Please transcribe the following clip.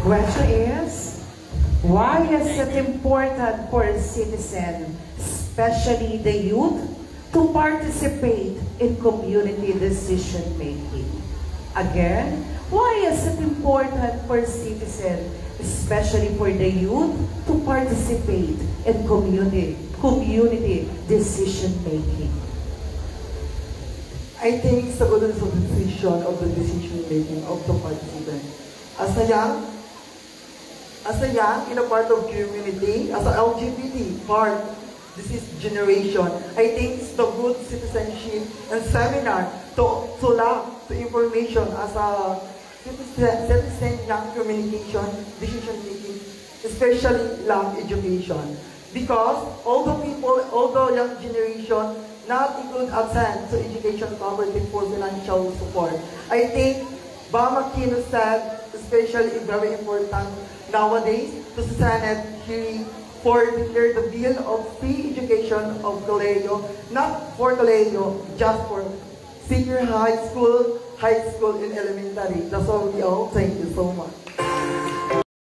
question is, why is it important for a citizen, especially the youth, to participate in community decision making? Again, why is it important for a citizen, especially for the youth, to participate in community decision making? I think it's the goodness of the decision making of the participant. As a young, in a part of community, as an LGBT part, this is generation. I think it's the good citizenship and seminar to love the information as a citizen young communication, decision making, especially love education. Because all the people, all the young generation, not include access to education poverty for financial support. I think Bama Kino said, especially very important nowadays, to the Senate hearing for declare the bill of free education of Colegio, not for Colegio, just for senior high school, and elementary. That's all we all. Thank you so much.